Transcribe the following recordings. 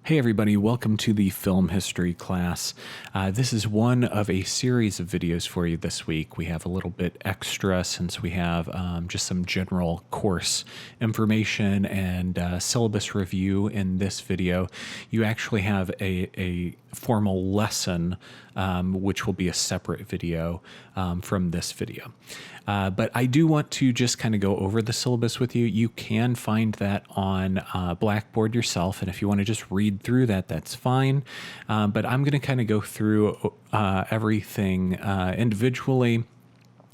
Hey everybody, welcome to the film history class. This is one of a series of videos for you this week. We have a little bit extra since we have just some general course information and syllabus review in this video. You actually have a formal lesson, which will be a separate video from this video. But I do want to just kind of go over the syllabus with you. You can find that on Blackboard yourself, and if you want to just read through that, that's fine. But I'm going to kind of go through everything individually.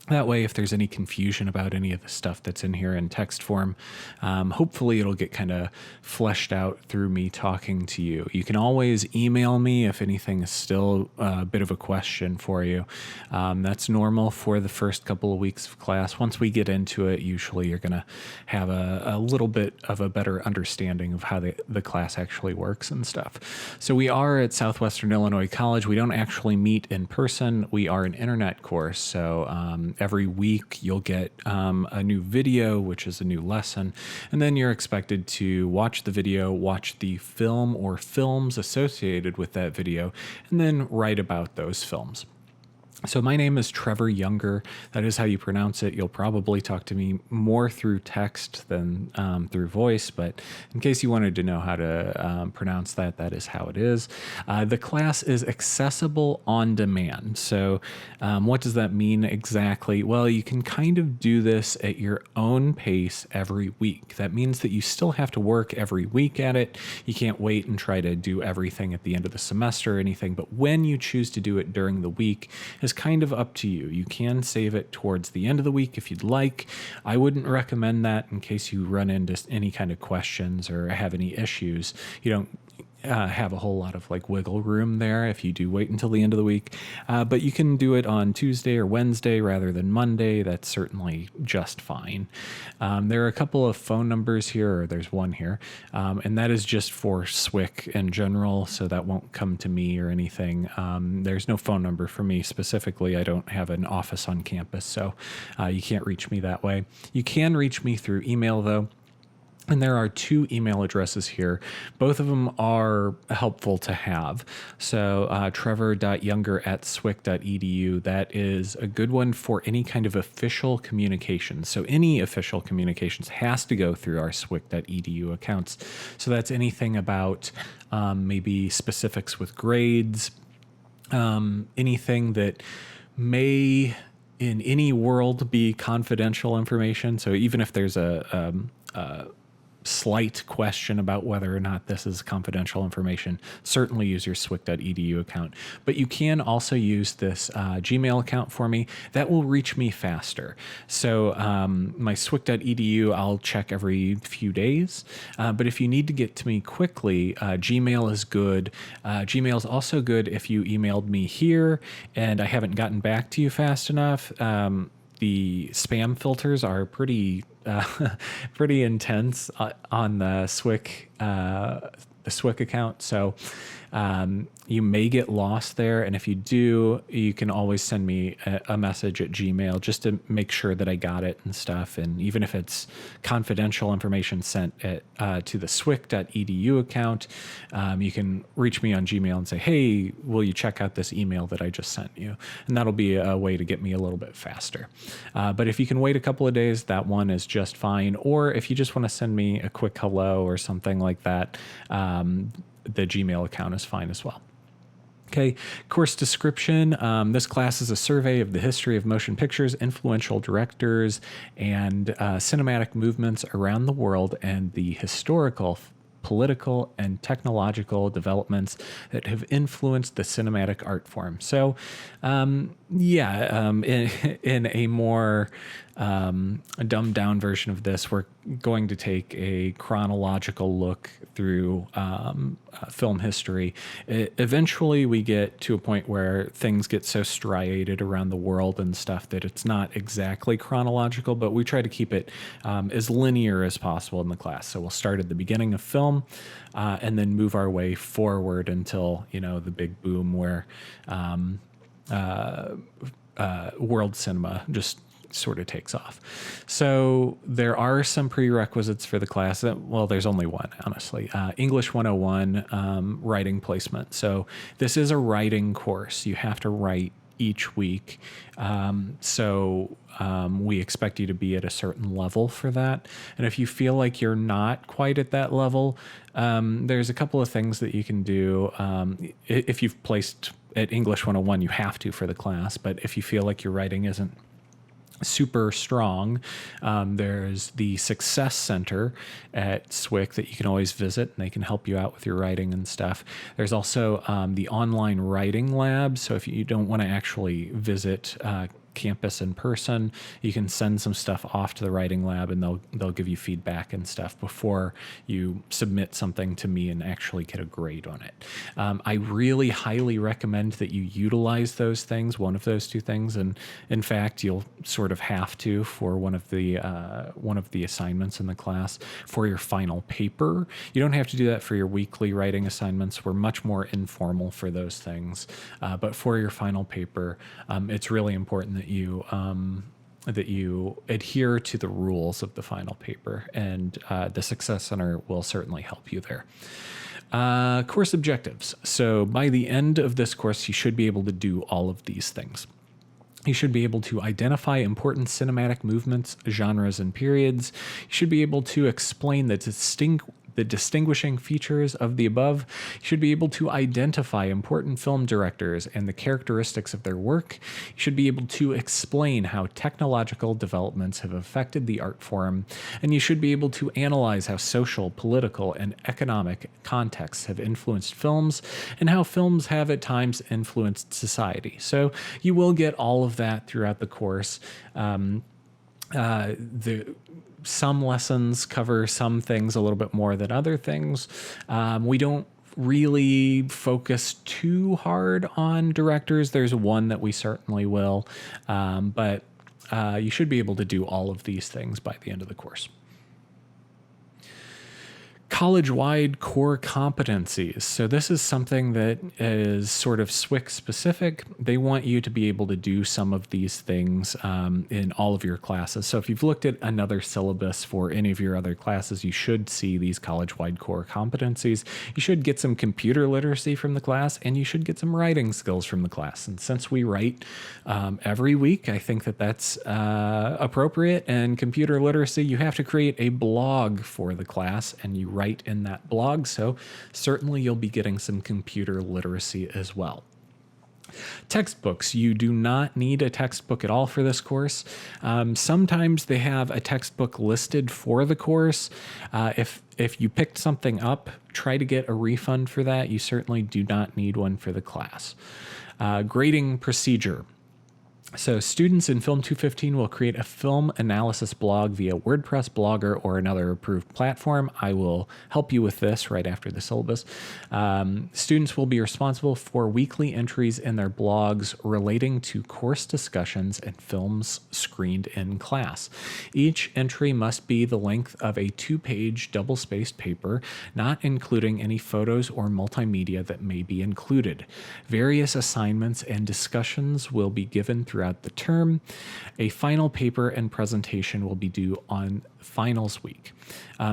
That way, if there's any confusion about any of the stuff that's in here in text form, hopefully it'll get kind of fleshed out through me talking to you. You can always email me if anything is still a bit of a question for you. That's normal for the first couple of weeks of class. Once we get into it, usually you're going to have a little bit of a better understanding of how the class actually works and stuff. So we are at Southwestern Illinois College. We don't actually meet in person. We are an internet course, so every week you'll get a new video, which is a new lesson, and then you're expected to watch the video, watch the film or films associated with that video, and then write about those films. So my name is Trevor Younger. That is how you pronounce it. You'll probably talk to me more through text than through voice, but in case you wanted to know how to pronounce that, that is how it is. The class is accessible on demand. So what does that mean exactly? Well, you can kind of do this at your own pace every week. That means that you still have to work every week at it. You can't wait and try to do everything at the end of the semester or anything, but when you choose to do it during the week is kind of up to you. You can save it towards the end of the week if you'd like. I wouldn't recommend that in case you run into any kind of questions or have any issues. You don't have a whole lot of like wiggle room there if you do wait until the end of the week, but you can do it on Tuesday or Wednesday rather than Monday. That's certainly just fine. There are a couple of phone numbers here, or there's one here, and that is just for SWIC in general, so that won't come to me or anything. There's no phone number for me specifically. I don't have an office on campus, so you can't reach me that way. You can reach me through email though. And there are two email addresses here. Both of them are helpful to have. So trevor.younger@swic.edu, that is a good one for any kind of official communications. So any official communications has to go through our swic.edu accounts. So that's anything about maybe specifics with grades, anything that may in any world be confidential information. So even if there's a slight question about whether or not this is confidential information, certainly use your swic.edu account. But you can also use this Gmail account for me. That will reach me faster. So my swic.edu, I'll check every few days. But if you need to get to me quickly, Gmail is good. Gmail is also good if you emailed me here and I haven't gotten back to you fast enough. The spam filters are pretty intense on the SWIC account. So you may get lost there. And if you do, you can always send me a message at Gmail just to make sure that I got it and stuff. And even if it's confidential information sent to the swic.edu account, you can reach me on Gmail and say, hey, will you check out this email that I just sent you? And that'll be a way to get me a little bit faster. But if you can wait a couple of days, that one is just fine. Or if you just want to send me a quick hello or something like that, the Gmail account is fine as well. Okay, course description. This class is a survey of the history of motion pictures, influential directors, and cinematic movements around the world, and the historical, political, and technological developments that have influenced the cinematic art form. So, in a more dumbed down version of this, we're going to take a chronological look through film history. Eventually, we get to a point where things get so striated around the world and stuff that it's not exactly chronological, but we try to keep it as linear as possible in the class. So we'll start at the beginning of film and then move our way forward until, the big boom where world cinema just sort of takes off. So there are some prerequisites for the class. Well, there's only one, honestly. English 101, writing placement. So this is a writing course. You have to write each week. We expect you to be at a certain level for that. And if you feel like you're not quite at that level, there's a couple of things that you can do. If you've placed at English 101, you have to for the class. But if you feel like your writing isn't super strong, there's the Success Center at SWIC that you can always visit, and they can help you out with your writing and stuff. There's also the online writing lab. So if you don't want to actually visit campus in person, you can send some stuff off to the writing lab, and they'll give you feedback and stuff before you submit something to me and actually get a grade on it. I really highly recommend that you utilize those things, one of those two things, and in fact, you'll sort of have to for one of the assignments in the class for your final paper. You don't have to do that for your weekly writing assignments. We're much more informal for those things, but for your final paper, it's really important that you adhere to the rules of the final paper, and the Success Center will certainly help you there. Course objectives. So by the end of this course, you should be able to do all of these things. You should be able to identify important cinematic movements, genres, and periods. You should be able to explain the distinguishing features of the above. You should be able to identify important film directors and the characteristics of their work. You should be able to explain how technological developments have affected the art form. And you should be able to analyze how social, political, and economic contexts have influenced films and how films have at times influenced society. So you will get all of that throughout the course. Some lessons cover some things a little bit more than other things. We don't really focus too hard on directors. There's one that we certainly will, but you should be able to do all of these things by the end of the course. College-wide core competencies. So this is something that is sort of SWIC specific. They want you to be able to do some of these things in all of your classes. So if you've looked at another syllabus for any of your other classes, you should see these college-wide core competencies. You should get some computer literacy from the class, and you should get some writing skills from the class. And since we write every week, I think that that's appropriate. And computer literacy, you have to create a blog for the class, and you write in that blog, so certainly you'll be getting some computer literacy as well. Textbooks. You do not need a textbook at all for this course. Sometimes they have a textbook listed for the course. If you picked something up, try to get a refund for that. You certainly do not need one for the class. Grading procedure. So students in Film 215 will create a film analysis blog via WordPress, Blogger, or another approved platform. I will help you with this right after the syllabus. Students will be responsible for weekly entries in their blogs relating to course discussions and films screened in class. Each entry must be the length of a 2-page double-spaced paper, not including any photos or multimedia that may be included. Various assignments and discussions will be given throughout the term. A final paper and presentation will be due on finals week.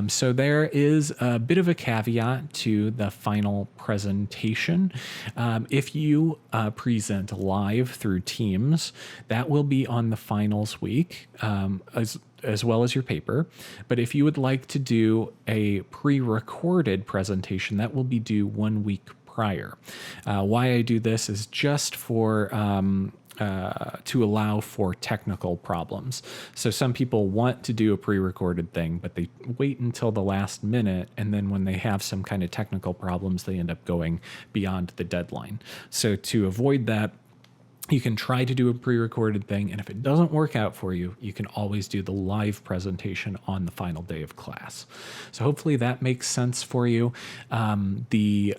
So there is a bit of a caveat to the final presentation. If you present live through Teams, that will be on the finals week, as well as your paper. But if you would like to do a pre-recorded presentation, that will be due 1 week prior. Why I do this is just for to allow for technical problems. So some people want to do a pre-recorded thing, but they wait until the last minute, and then when they have some kind of technical problems, they end up going beyond the deadline. So to avoid that, you can try to do a pre-recorded thing, and if it doesn't work out for you, you can always do the live presentation on the final day of class. So hopefully that makes sense for you. The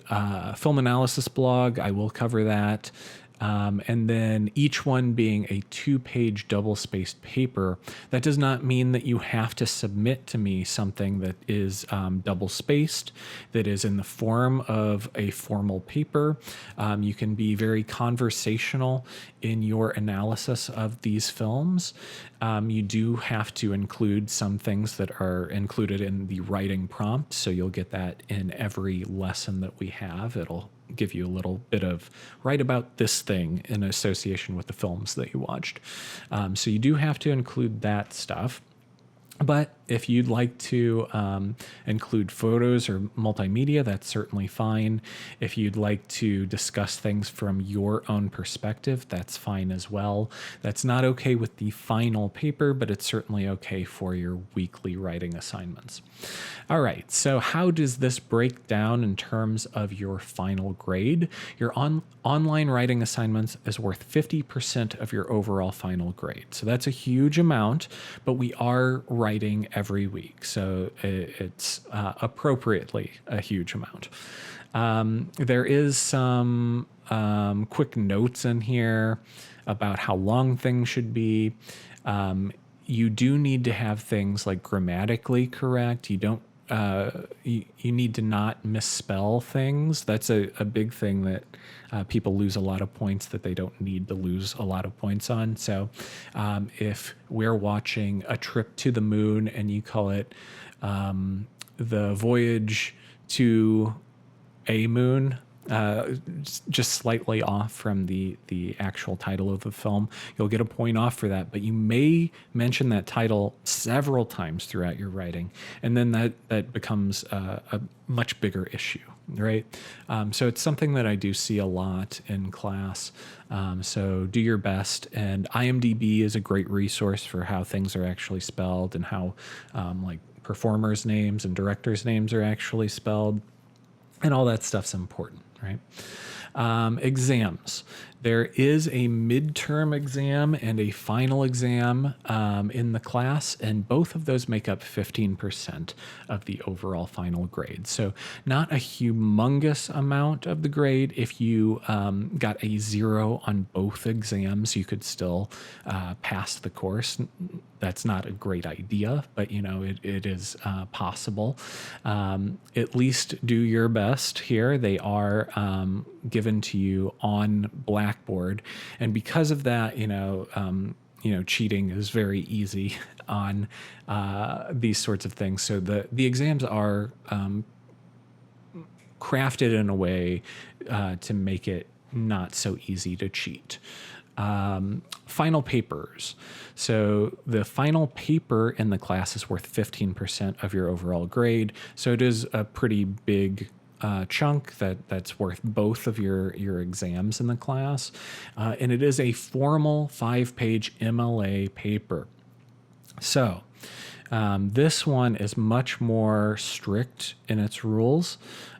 film analysis blog, I will cover that. And then each one being a 2-page double-spaced paper. That does not mean that you have to submit to me something that is double-spaced, that is in the form of a formal paper. You can be very conversational in your analysis of these films. You do have to include some things that are included in the writing prompt, so you'll get that in every lesson that we have. It'll give you a little bit of write about this thing in association with the films that you watched. So you do have to include that stuff. But if you'd like to include photos or multimedia, that's certainly fine. If you'd like to discuss things from your own perspective, that's fine as well. That's not okay with the final paper, but it's certainly okay for your weekly writing assignments. All right, so how does this break down in terms of your final grade? Your online writing assignments is worth 50% of your overall final grade. So that's a huge amount, but we are writing every week, so it's appropriately a huge amount. There is some quick notes in here about how long things should be. You do need to have things like grammatically correct. You don't. You need to not misspell things. That's a big thing that people lose a lot of points that they don't need to lose a lot of points on. So if we're watching A Trip to the Moon and you call it The Voyage to a Moon, just slightly off from the actual title of the film, you'll get a point off for that. But you may mention that title several times throughout your writing, and then that becomes a much bigger issue, right? So it's something that I do see a lot in class. So do your best, and IMDb is a great resource for how things are actually spelled and how like performers' names and directors' names are actually spelled, and all that stuff's important. Right? Exams. There is a midterm exam and a final exam in the class, and both of those make up 15% of the overall final grade. So not a humongous amount of the grade. If you got a 0 on both exams, you could still pass the course. That's not a great idea, but it is possible. At least do your best here. They are given to you on Blackboard, and because of that, cheating is very easy on these sorts of things. So the exams are crafted in a way to make it not so easy to cheat. Final papers. So the final paper in the class is worth 15% of your overall grade. So it is a pretty big chunk that's worth both of your exams in the class. And it is a formal 5-page MLA paper. So this one is much more strict in its rules.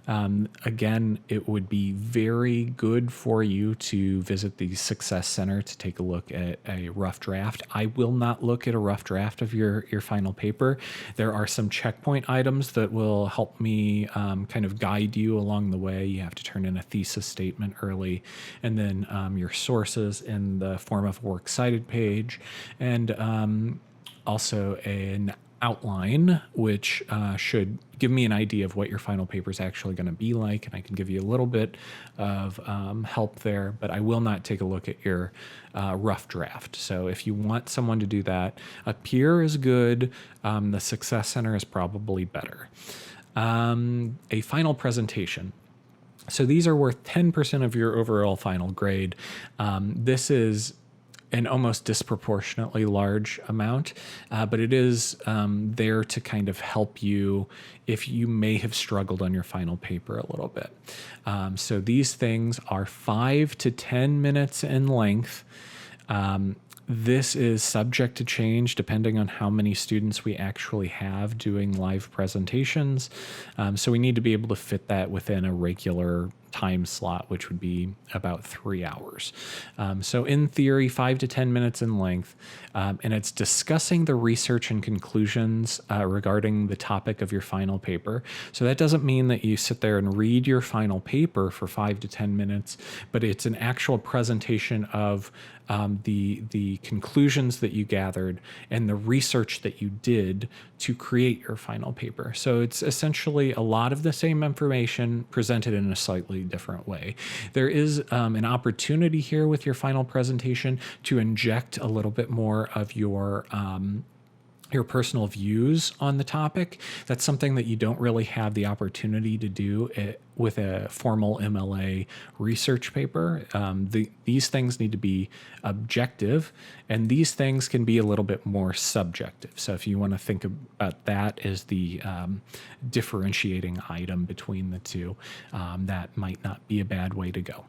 Again, it would be very good for you to visit the Success Center to take a look at a rough draft. I will not look at a rough draft of your final paper. There are some checkpoint items that will help me kind of guide you along the way. You have to turn in a thesis statement early, and then your sources in the form of a works cited page, and also an outline, which should give me an idea of what your final paper is actually going to be like, and I can give you a little bit of help there, but I will not take a look at your rough draft. So if you want someone to do that, a peer is good. The Success Center is probably better. A final presentation. So these are worth 10% of your overall final grade. This is an almost disproportionately large amount, but it is there to kind of help you if you may have struggled on your final paper a little bit. So these things are 5 to 10 minutes in length. This is subject to change depending on how many students we actually have doing live presentations. So we need to be able to fit that within a regular time slot, which would be about 3 hours. So in theory, 5 to 10 minutes in length, and it's discussing the research and conclusions regarding the topic of your final paper. So that doesn't mean that you sit there and read your final paper for 5 to 10 minutes, but it's an actual presentation of the conclusions that you gathered and the research that you did to create your final paper. So it's essentially a lot of the same information presented in a slightly different way. There is an opportunity here with your final presentation to inject a little bit more of your personal views on the topic. That's something that you don't really have the opportunity to do with a formal MLA research paper. These things need to be objective, and these things can be a little bit more subjective. So if you want to think about that as the differentiating item between the two, that might not be a bad way to go.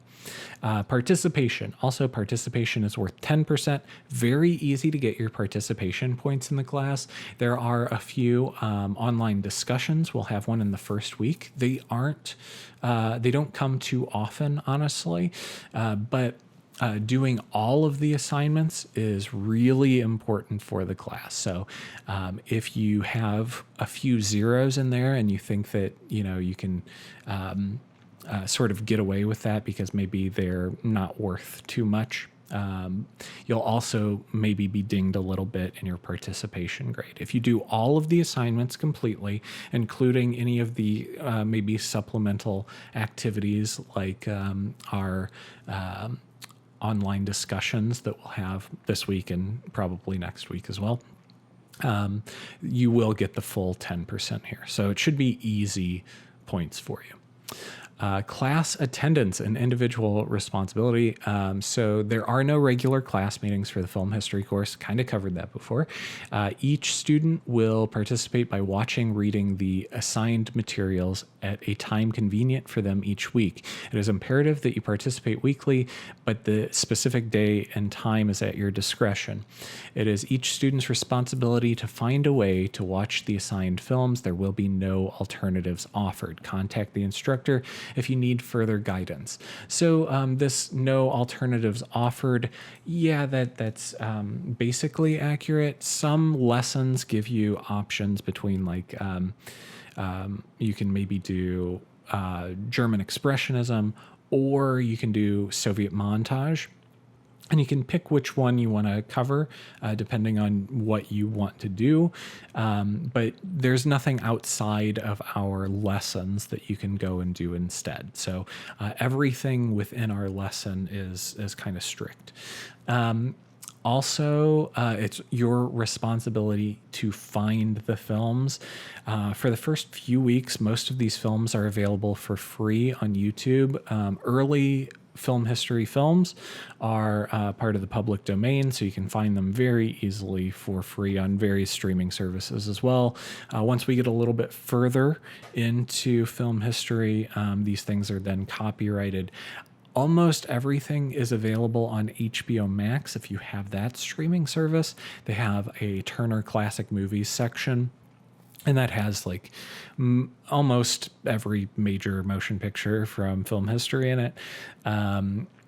Participation. Also, participation is worth 10%. Very easy to get your participation points in the class. There are a few online discussions. We'll have one in the first week. They don't come too often, honestly, but doing all of the assignments is really important for the class. So if you have a few zeros in there and you think that, you can sort of get away with that because maybe they're not worth too much, you'll also maybe be dinged a little bit in your participation grade. If you do all of the assignments completely, including any of the maybe supplemental activities like our online discussions that we'll have this week and probably next week as well, you will get the full 10% here. So it should be easy points for you. Class attendance and individual responsibility. So there are no regular class meetings for the film history course. Kind of covered that before. Each student will participate by watching, reading the assigned materials at a time convenient for them each week. It is imperative that you participate weekly, but the specific day and time is at your discretion. It is each student's responsibility to find a way to watch the assigned films. There will be no alternatives offered. Contact the instructor if you need further guidance. So this no alternatives offered, yeah, that's basically accurate. Some lessons give you options between like you can maybe do German Expressionism, or you can do Soviet montage. And you can pick which one you want to cover depending on what you want to do. But there's nothing outside of our lessons that you can go and do instead. So everything within our lesson is kind of strict. Also, it's your responsibility to find the films. For the first few weeks, most of these films are available for free on YouTube. Early film history films are part of the public domain, so you can find them very easily for free on various streaming services as well. Once we get a little bit further into film history, these things are then copyrighted. Almost everything is available on HBO Max if you have that streaming service. They have a Turner Classic Movies section, and that has like almost every major motion picture from film history in it.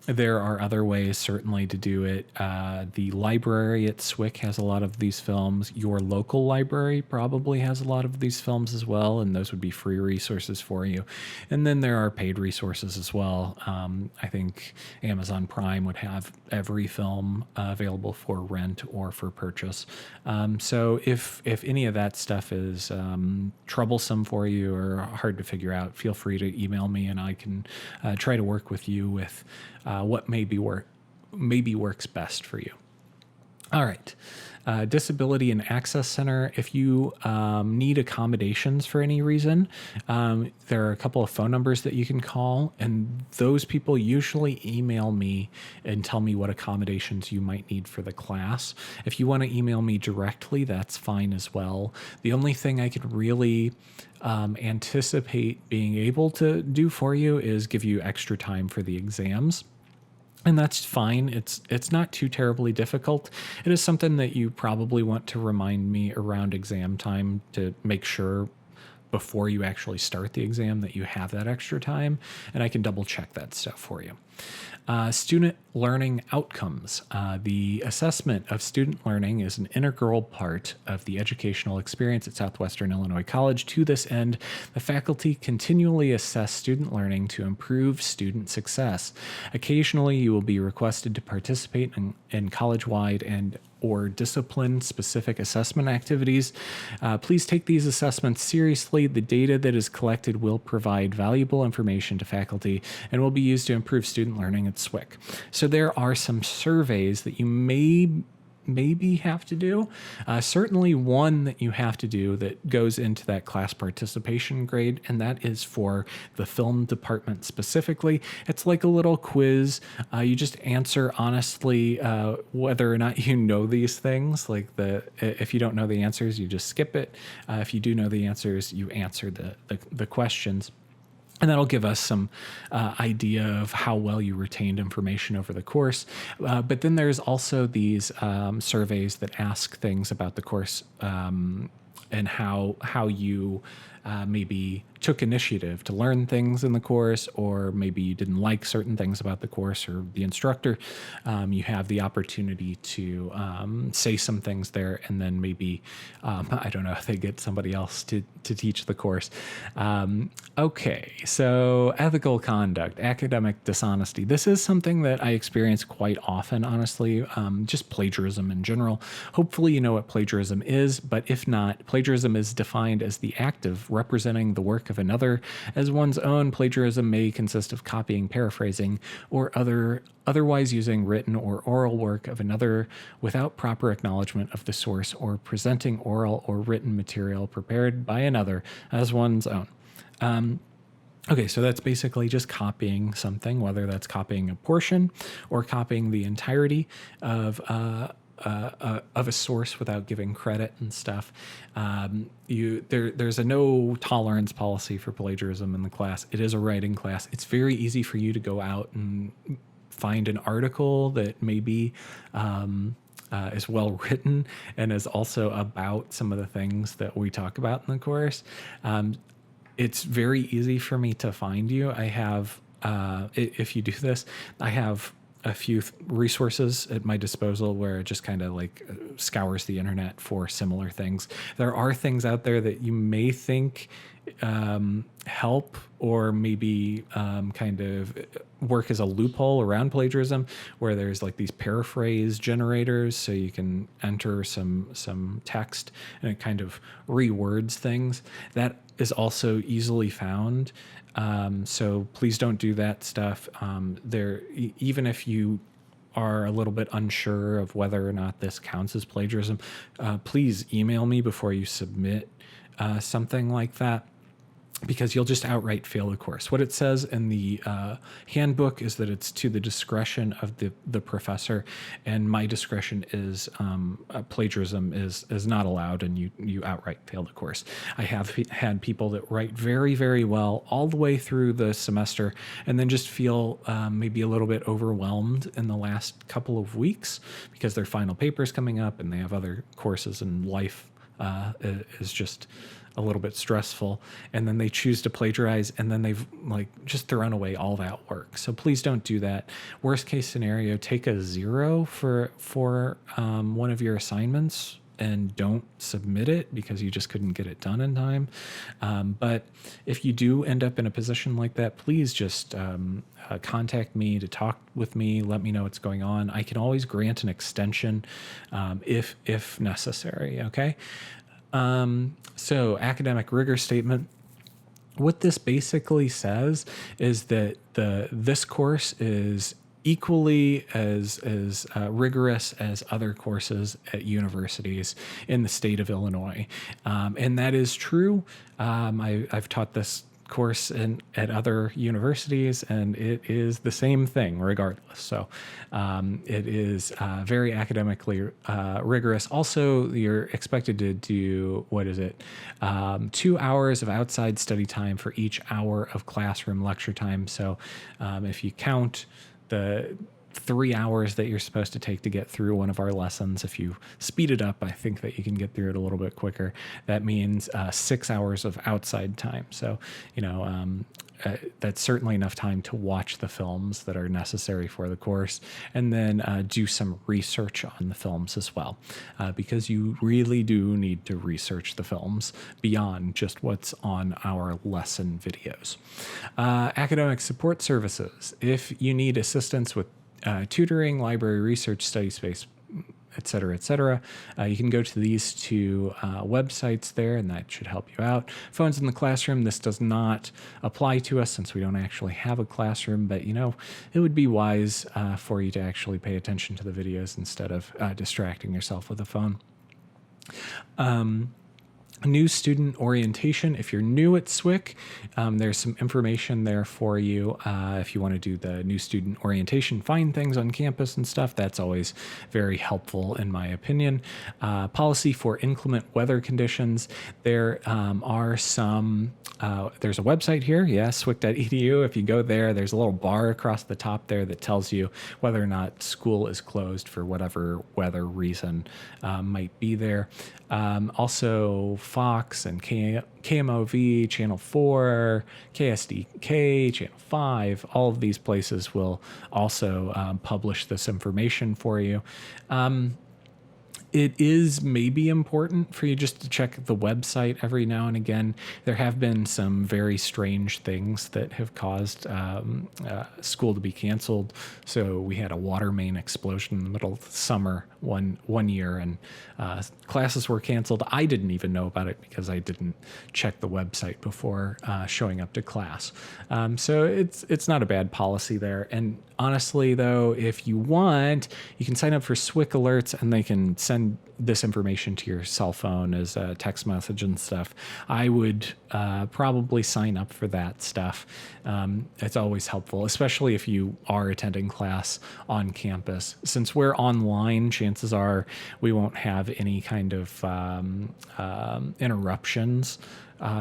There are other ways certainly to do it. The library at SWIC has a lot of these films. Your local library probably has a lot of these films as well, and those would be free resources for you. And then there are paid resources as well. I think Amazon Prime would have every film available for rent or for purchase. So if any of that stuff is troublesome for you or hard to figure out, feel free to email me and I can try to work with you with what maybe works best for you. All right. Disability and Access Center. If you need accommodations for any reason, there are a couple of phone numbers that you can call, and those people usually email me and tell me what accommodations you might need for the class. If you want to email me directly, that's fine as well. The only thing I could really anticipate being able to do for you is give you extra time for the exams. And that's fine. It's not too terribly difficult. It is something that you probably want to remind me around exam time to make sure before you actually start the exam that you have that extra time, and I can double check that stuff for you. Student learning outcomes. The assessment of student learning is an integral part of the educational experience at Southwestern Illinois College. To this end, the faculty continually assess student learning to improve student success. Occasionally, you will be requested to participate in college-wide and or discipline-specific assessment activities. Please take these assessments seriously. The data that is collected will provide valuable information to faculty and will be used to improve student learning at SWIC. So there are some surveys that you maybe have to do. Certainly one that you have to do that goes into that class participation grade, and that is for the film department specifically. It's like a little quiz. You just answer honestly whether or not you know these things. Like if you don't know the answers, you just skip it. If you do know the answers, you answer the questions. And that'll give us some idea of how well you retained information over the course. But then there's also these surveys that ask things about the course and how you maybe took initiative to learn things in the course, or maybe you didn't like certain things about the course or the instructor. You have the opportunity to say some things there, and then maybe, I don't know, if they get somebody else to teach the course. Okay, so ethical conduct, academic dishonesty. This is something that I experience quite often, honestly, just plagiarism in general. Hopefully you know what plagiarism is, but if not, plagiarism is defined as the act of representing the work of another as one's own. Plagiarism may consist of copying, paraphrasing, or otherwise using written or oral work of another without proper acknowledgement of the source, or presenting oral or written material prepared by another as one's own. Okay, so that's basically just copying something, whether that's copying a portion or copying the entirety of a source without giving credit and stuff. There's a no tolerance policy for plagiarism in the class. It is a writing class. It's very easy for you to go out and find an article that maybe is well written and is also about some of the things that we talk about in the course. It's very easy for me to find you. I have, if you do this, I have a few resources at my disposal where it just kind of like scours the internet for similar things. There are things out there that you may think help or maybe kind of work as a loophole around plagiarism, where there's like these paraphrase generators, so you can enter some text and it kind of rewords things. That is also easily found. So please don't do that stuff. Even if you are a little bit unsure of whether or not this counts as plagiarism, please email me before you submit something like that, because you'll just outright fail the course. What it says in the handbook is that it's to the discretion of the professor, and my discretion is plagiarism is not allowed, and you outright fail the course. I have had people that write very, very well all the way through the semester and then just feel maybe a little bit overwhelmed in the last couple of weeks because their final paper's coming up and they have other courses, and life is just a little bit stressful, and then they choose to plagiarize, and then they've like just thrown away all that work. So please don't do that. Worst case scenario, take a 0 for one of your assignments and don't submit it because you just couldn't get it done in time. But if you do end up in a position like that, please just contact me to talk with me. Let me know what's going on. I can always grant an extension if necessary. Okay. So academic rigor statement. What this basically says is that this course is equally as rigorous as other courses at universities in the state of Illinois. And that is true. I've taught this course at other universities, and it is the same thing regardless. So it is very academically rigorous. Also, you're expected to do, 2 hours of outside study time for each hour of classroom lecture time. So if you count the 3 hours that you're supposed to take to get through one of our lessons. If you speed it up, I think that you can get through it a little bit quicker. That means 6 hours of outside time. So, that's certainly enough time to watch the films that are necessary for the course, and then do some research on the films as well, because you really do need to research the films beyond just what's on our lesson videos. Academic support services. If you need assistance with tutoring, library research, study space, et cetera, you can go to these two websites there, and that should help you out. Phones in the classroom. This does not apply to us since we don't actually have a classroom, but it would be wise for you to actually pay attention to the videos instead of distracting yourself with a phone. New student orientation. If you're new at SWIC, there's some information there for you. If you want to do the new student orientation, find things on campus and stuff, that's always very helpful in my opinion. Policy for inclement weather conditions. There are some, there's a website here, swic.edu. If you go there, there's a little bar across the top there that tells you whether or not school is closed for whatever weather reason might be there. Also Fox and KMOV, Channel 4, KSDK, Channel 5, all of these places will also publish this information for you. It is maybe important for you just to check the website every now and again. There have been some very strange things that have caused school to be canceled. So we had a water main explosion in the middle of the summer one year, and classes were canceled. I didn't even know about it because I didn't check the website before showing up to class. So it's not a bad policy there. And honestly, though, if you want, you can sign up for SWIC alerts, and they can send this information to your cell phone as a text message and stuff. I would probably sign up for that stuff. It's always helpful, especially if you are attending class on campus. Since we're online, chances are we won't have any kind of interruptions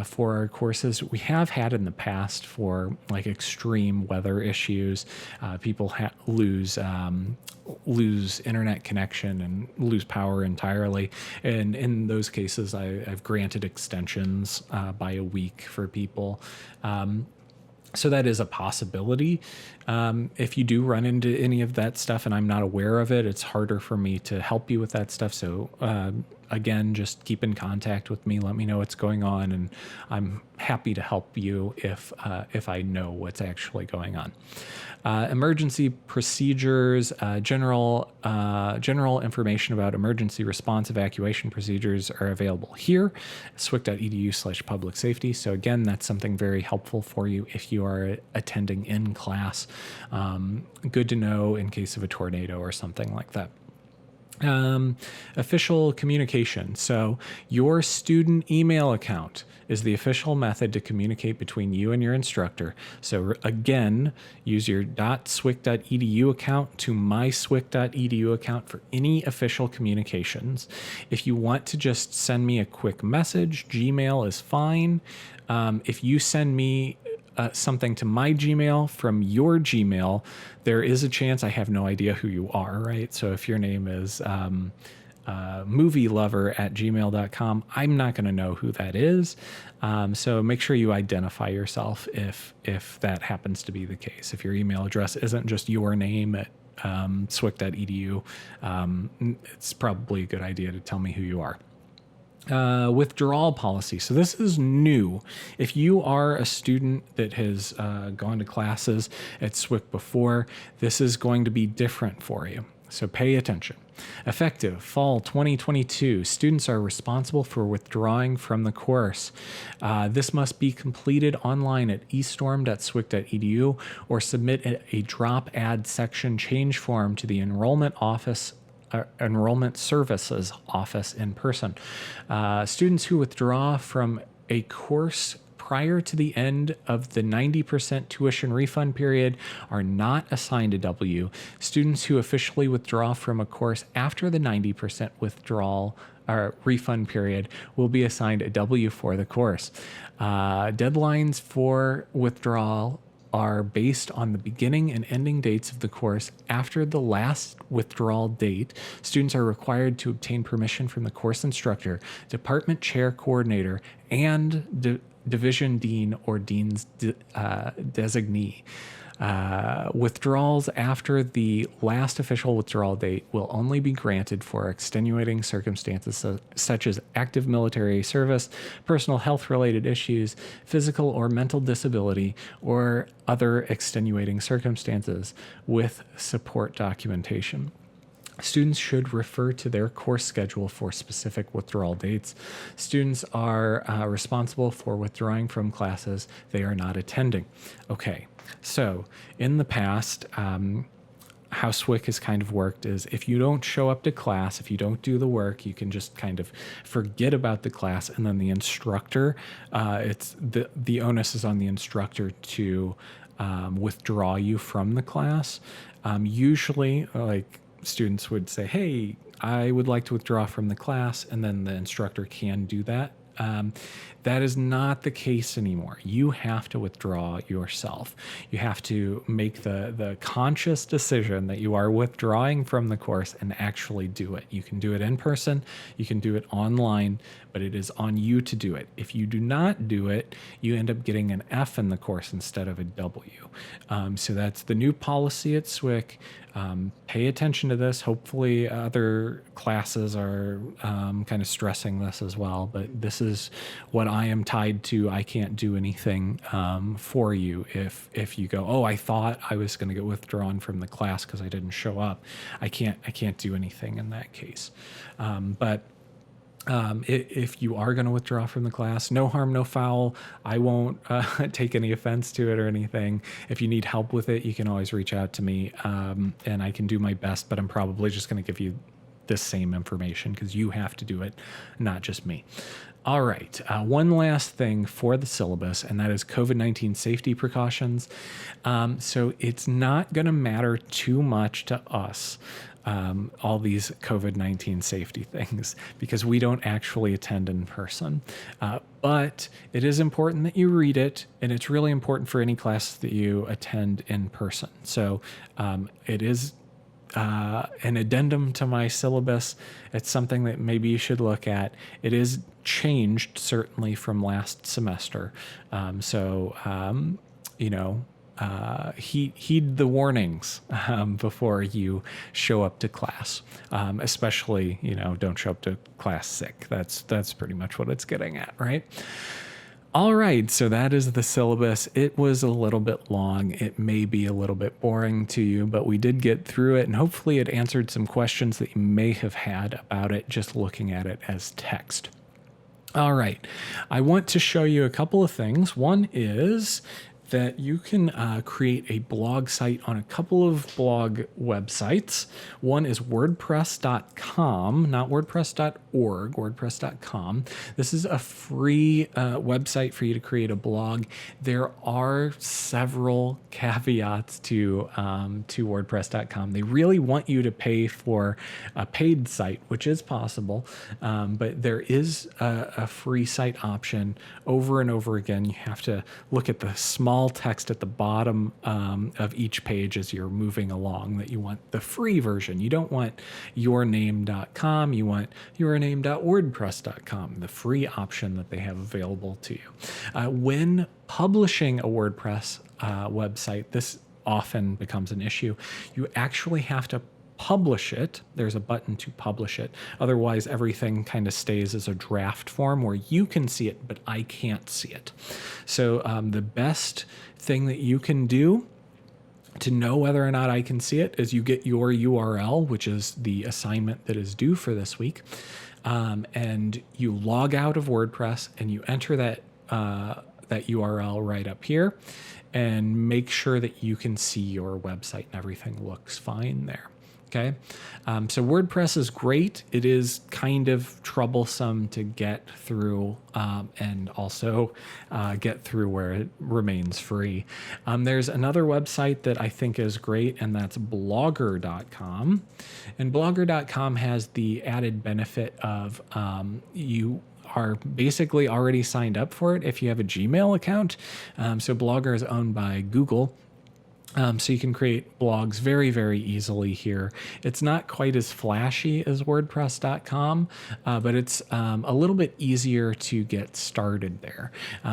for our courses. We have had in the past for like extreme weather issues. People lose internet connection and lose power entirely. And in those cases, I've granted extensions by a week for people. So that is a possibility. If you do run into any of that stuff and I'm not aware of it, it's harder for me to help you with that stuff. So again, just keep in contact with me. Let me know what's going on, and I'm happy to help you if I know what's actually going on. Emergency procedures, general information about emergency response evacuation procedures are available here, swic.edu/public safety. So again, that's something very helpful for you if you are attending in class. Good to know in case of a tornado or something like that. Official communication. So your student email account is the official method to communicate between you and your instructor. So again, use your .swic.edu account to my swic.edu account for any official communications. If you want to just send me a quick message, Gmail is fine. If you send me something to my Gmail from your Gmail, there is a chance I have no idea who you are, right? So if your name is movielover@gmail.com, I'm not going to know who that is. So make sure you identify yourself if that happens to be the case. If your email address isn't just your name at swic.edu, it's probably a good idea to tell me who you are. Withdrawal policy. So this is new. If you are a student that has gone to classes at SWIC before, this is going to be different for you. So pay attention. Effective fall 2022, students are responsible for withdrawing from the course. This must be completed online at estorm.swic.edu or submit a drop add section change form to the enrollment services office in person. Students who withdraw from a course prior to the end of the 90% tuition refund period are not assigned a W. Students who officially withdraw from a course after the 90% withdrawal or refund period will be assigned a W for the course. Deadlines for withdrawal are based on the beginning and ending dates of the course. After the last withdrawal date, students are required to obtain permission from the course instructor, department chair coordinator, and division dean or dean's designee. Withdrawals after the last official withdrawal date will only be granted for extenuating circumstances such as active military service, personal health related issues, physical or mental disability, or other extenuating circumstances with support documentation. Students should refer to their course schedule for specific withdrawal dates. Students are responsible for withdrawing from classes they are not attending. Okay, so in the past, how SWIC has kind of worked is if you don't show up to class, if you don't do the work, you can just kind of forget about the class, and then the instructor, it's the onus is on the instructor to withdraw you from the class. Usually, like, students would say, hey, I would like to withdraw from the class, and then the instructor can do that. That is not the case anymore. You have to withdraw yourself. You have to make the conscious decision that you are withdrawing from the course and actually do it. You can do it in person, you can do it online, but it is on you to do it. If you do not do it, you end up getting an F in the course instead of a W. So that's the new policy at SWIC. Pay attention to this. Hopefully other classes are kind of stressing this as well, but this is what I am tied to. I can't do anything for you if you go, oh, I thought I was going to get withdrawn from the class because I didn't show up. I can't do anything in that case. But if you are going to withdraw from the class, no harm, no foul. I won't take any offense to it or anything. If you need help with it, you can always reach out to me, and I can do my best, but I'm probably just going to give you this same information because you have to do it, not just me. All right, one last thing for the syllabus, and that is COVID-19 safety precautions. So it's not going to matter too much to us, all these COVID-19 safety things, because we don't actually attend in person. But it is important that you read it, and it's really important for any classes that you attend in person. So it is an addendum to my syllabus. It's something that maybe you should look at. It is changed certainly from last semester. Heed the warnings before you show up to class, especially, don't show up to class sick. That's pretty much what it's getting at, right? All right, so that is the syllabus. It was a little bit long. It may be a little bit boring to you, but we did get through it, and hopefully it answered some questions that you may have had about it just looking at it as text. All right, I want to show you a couple of things. One is that you can create a blog site on a couple of blog websites. One is WordPress.com, not WordPress.org, WordPress.com. This is a free website for you to create a blog. There are several caveats to WordPress.com. They really want you to pay for a paid site, which is possible, but there is a free site option. Over and over again, you have to look at the small text at the bottom of each page as you're moving along that you want the free version. You don't want yourname.com, you want yourname.wordpress.com, the free option that they have available to you. When publishing a WordPress website, this often becomes an issue. You actually have to publish it. There's a button to publish it. Otherwise, everything kind of stays as a draft form where you can see it, but I can't see it. So the best thing that you can do to know whether or not I can see it is you get your URL, which is the assignment that is due for this week, and you log out of WordPress and you enter that URL right up here and make sure that you can see your website and everything looks fine there. Okay, so WordPress is great. It is kind of troublesome to get through and also get through where it remains free. There's another website that I think is great, and that's blogger.com. And blogger.com has the added benefit of you are basically already signed up for it if you have a Gmail account. So Blogger is owned by Google. So you can create blogs very, very easily here. It's not quite as flashy as WordPress.com, but it's a little bit easier to get started there.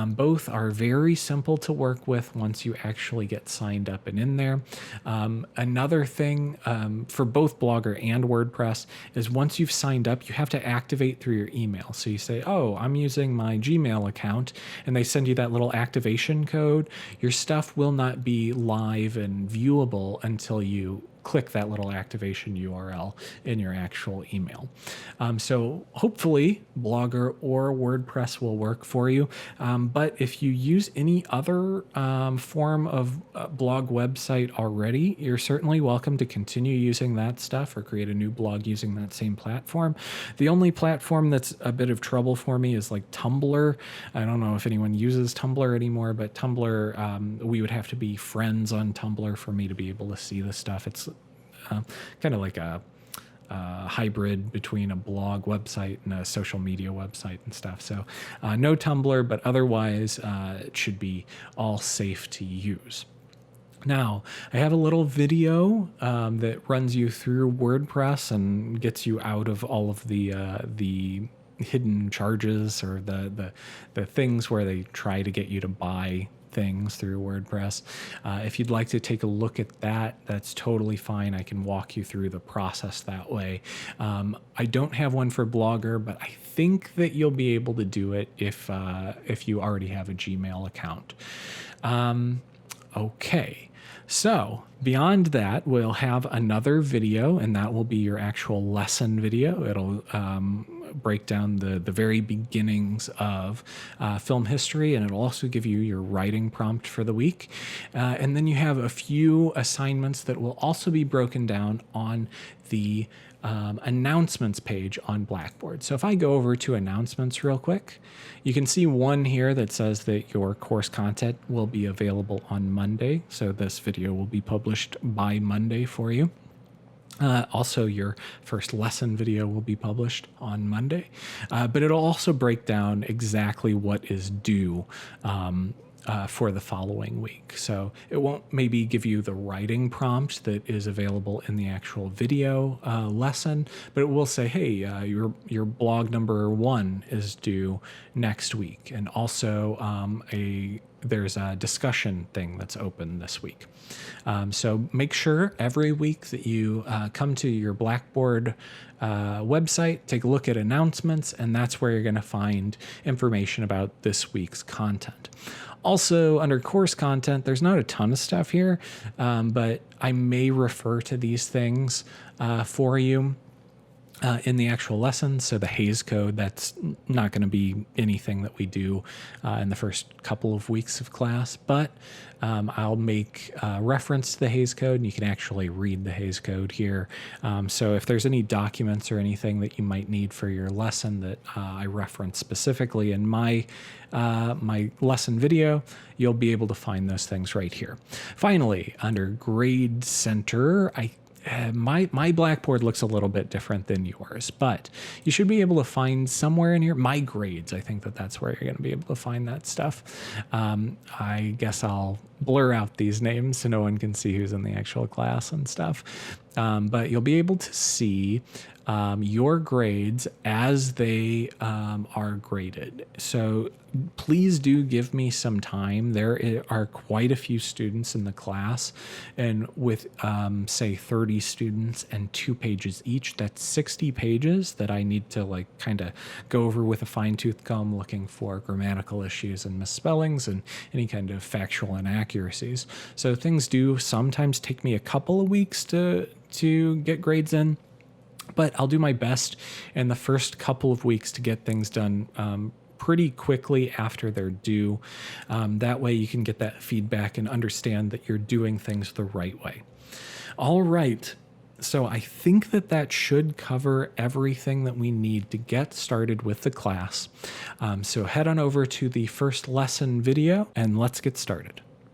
Both are very simple to work with once you actually get signed up and in there. Another thing for both Blogger and WordPress is once you've signed up, you have to activate through your email. So you say, oh, I'm using my Gmail account, and they send you that little activation code. Your stuff will not be live and viewable until you click that little activation URL in your actual email. So hopefully Blogger or WordPress will work for you. But if you use any other form of blog website already, you're certainly welcome to continue using that stuff or create a new blog using that same platform. The only platform that's a bit of trouble for me is like Tumblr. I don't know if anyone uses Tumblr anymore, but Tumblr, we would have to be friends on Tumblr for me to be able to see the stuff. It's kind of like a hybrid between a blog website and a social media website and stuff. So no Tumblr, but otherwise it should be all safe to use. Now, I have a little video that runs you through WordPress and gets you out of all of the hidden charges or the things where they try to get you to buy things through WordPress. If you'd like to take a look at that, that's totally fine. I can walk you through the process that way. I don't have one for Blogger, but I think that you'll be able to do it if you already have a Gmail account. Okay. So beyond that, we'll have another video, and that will be your actual lesson video. It'll break down the very beginnings of film history, and it'll also give you your writing prompt for the week. And then you have a few assignments that will also be broken down on the announcements page on Blackboard. So if I go over to announcements real quick, you can see one here that says that your course content will be available on Monday. So this video will be published by Monday for you. Also, your first lesson video will be published on Monday, but it'll also break down exactly what is due for the following week. So it won't maybe give you the writing prompt that is available in the actual video lesson, but it will say, hey, your blog number 1 is due next week. And also there's a discussion thing that's open this week. So make sure every week that you come to your Blackboard website, take a look at announcements, and that's where you're going to find information about this week's content. Also, under course content, there's not a ton of stuff here, but I may refer to these things for you in the actual lesson. So the Hays Code, that's not going to be anything that we do in the first couple of weeks of class, but I'll make reference to the Hays Code, and you can actually read the Hays Code here. So if there's any documents or anything that you might need for your lesson that I reference specifically in my lesson video, you'll be able to find those things right here. Finally, under Grade Center, my Blackboard looks a little bit different than yours, but you should be able to find somewhere in here, My Grades. I think that's where you're going to be able to find that stuff. I guess I'll blur out these names so no one can see who's in the actual class and stuff. But you'll be able to see your grades as they are graded. So please do give me some time. There are quite a few students in the class, and with say 30 students and 2 pages each, that's 60 pages that I need to kind of go over with a fine-tooth comb, looking for grammatical issues and misspellings and any kind of factual inaccuracies. So things do sometimes take me a couple of weeks to get grades in, but I'll do my best in the first couple of weeks to get things done pretty quickly after they're due. That way you can get that feedback and understand that you're doing things the right way. All right. So I think that should cover everything that we need to get started with the class. So head on over to the first lesson video and let's get started.